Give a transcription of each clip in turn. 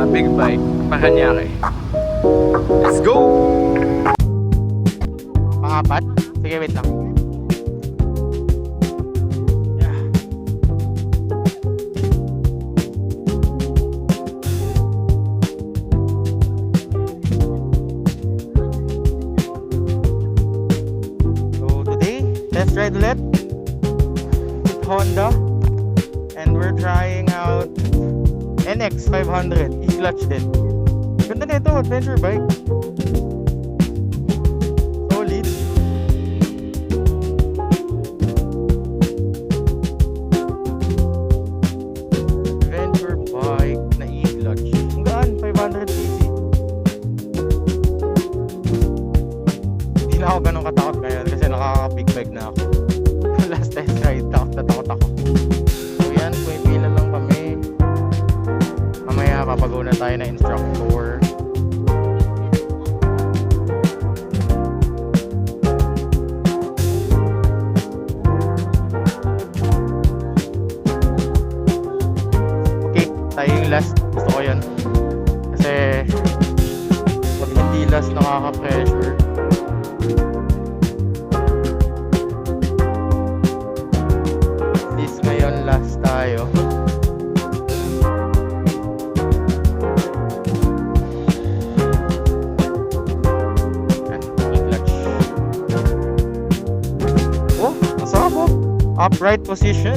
big bike, Paranaque. Let's go! Pangapat? Sige, wait lang. Yeah. So today, test ride ulit with Honda. And we're trying out NX 500 E-clutch din. Ganda na ito, adventure bike. Solid. Adventure bike na E-clutch. Ang gaan, 500cc. Hindi na ako ganun katakot ngayon kasi nakaka-big bike na ako. Last test ride, takot na takot ako. So yan, pumipila lang kami. Mamaya papago na tayo na instructor. Okay, tayo yung last. Gusto ko yun. Kasi pag hindi last nakaka-pressure. At least ngayon last tayo. Upright position.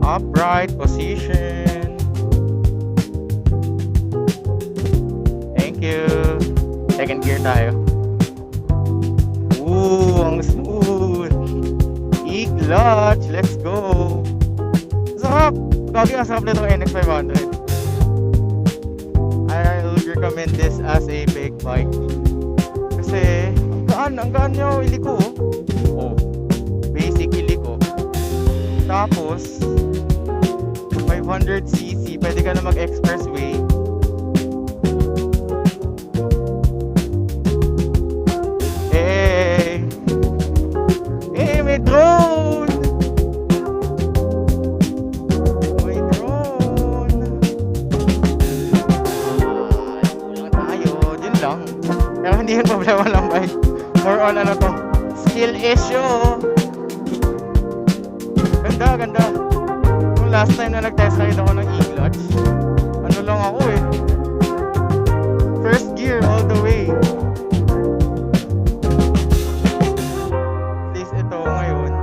Upright position. Thank you. Second gear tayo. Ooh, ang smooth. E-clutch. Let's go. Sarap. Gagi, ang sarap na itong NX 500. I would recommend this as a big bike. Kasi, ang gaan niya. Iliko. Oh. Basic iliko. Tapos 500cc, pwede ka na mag-expressway. May drone! May drone! Lang tayo, yun lang. Pero hindi yun problema lang, bike. More on ano to, skill issue. Ganda. Nung last time na nag-test ride ako ng E-clutch, ano lang ako eh. First gear all the way. At least ito ngayon,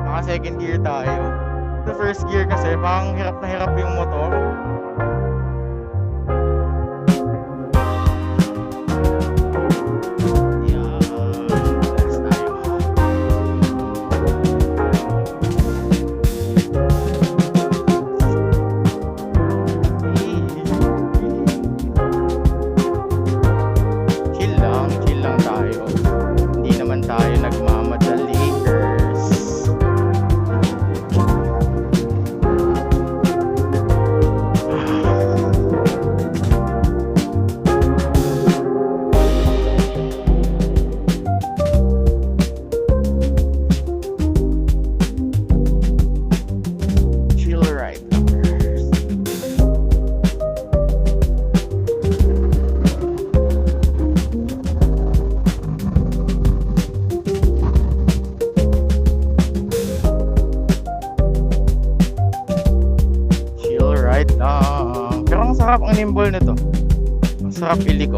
naka second gear tayo. Sa first gear kasi, parang hirap na hirap yung motor. Pero ang sarap, ang nimble nito. Ang sarap iliko.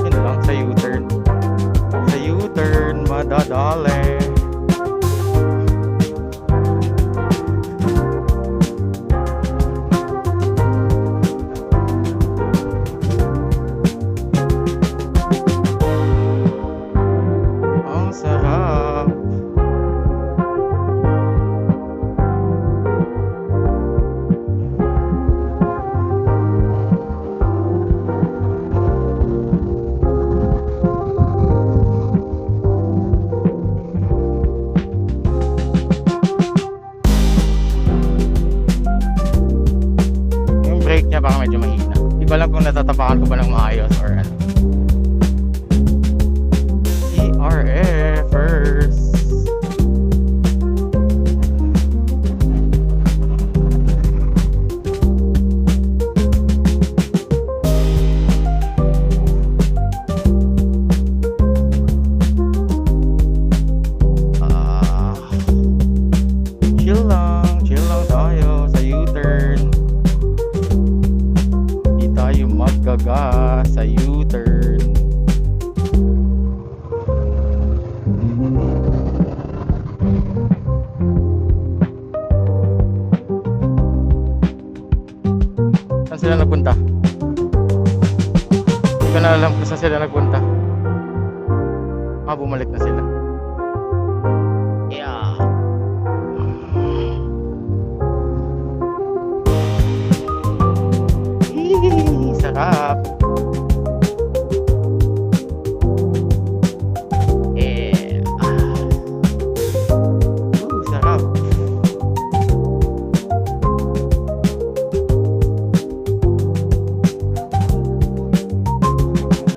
Yun lang sa U-turn. Sa U-turn, madadali. mic niya baka medyo mahina. Di ko alam kung natatapakan ko ba ng maayos or ano. ERF first. Chill lang tayo sa U-turn. Di tayo maggaga sa U-turn. Saan sila nagpunta? Hindi ko na alam kung saan sila nagpunta. Bumalik na sila. Yeah. Sarap. Sarap.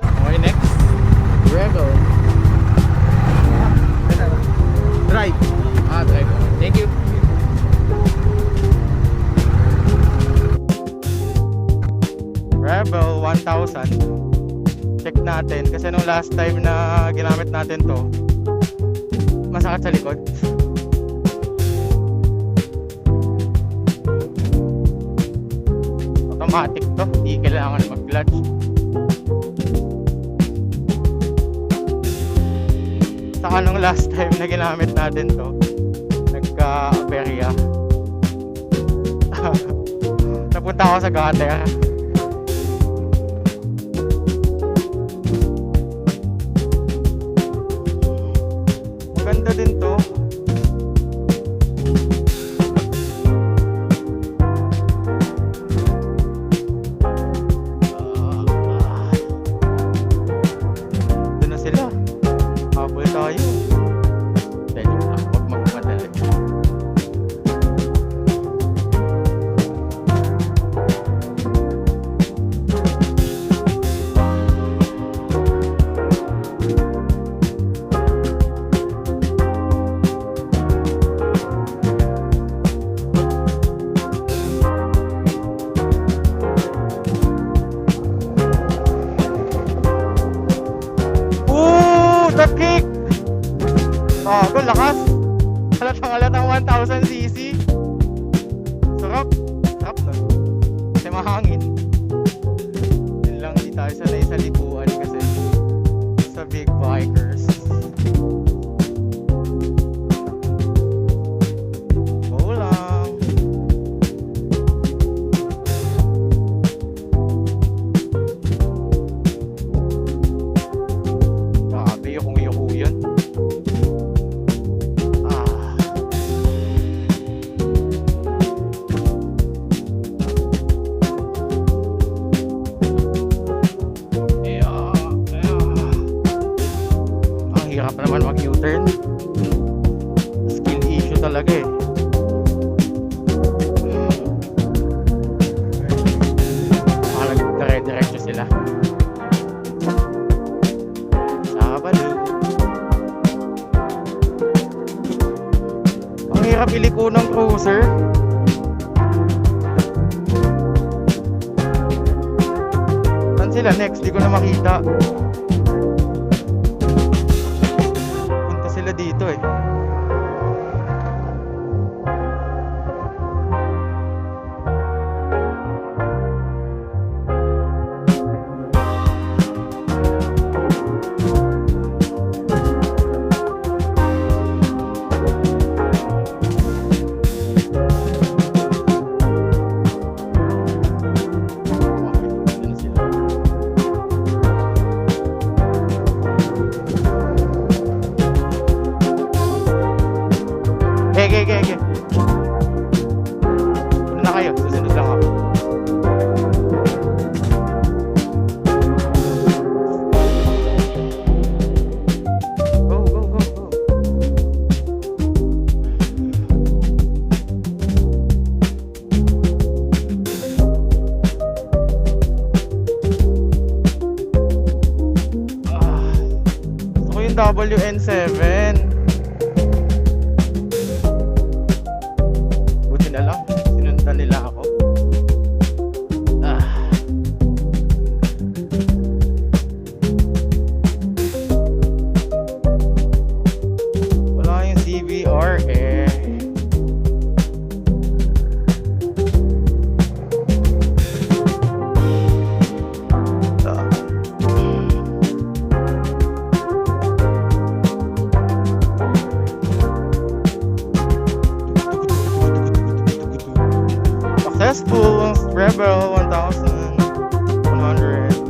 Okay, next. Rebel. Drive. Drive. Thank you. Rebel 1000. Check natin kasi nung last time na ginamit natin to, masakit sa likod. Automatic to, hindi kailangan mag-clutch. Saka nung last time na ginamit natin to, nagka-aperya. Napunta ako sa gutter. Maganda din to. Doon na sila. Habol tayo. Dahil lang, huwag magmadali. That kick! Bago, lakas! Halatang 1000cc. Sarap! Sarap nun. Kasi mahangin. Yun lang, di tayo sanay sa lipuan kasi sa big bikers. Go lang! Yukong-yuko yun. Ang hirap naman mag-U-turn. Skill issue talaga eh. Nagdire-diretso sila. Ang hirap iliko ng cruiser. Saan sila next? Di ko na makita. Punta sila dito eh. WN7. Buti na lang, sinundan nila ako. Ah. Wala yung CVR eh. Successful Rebel 1100.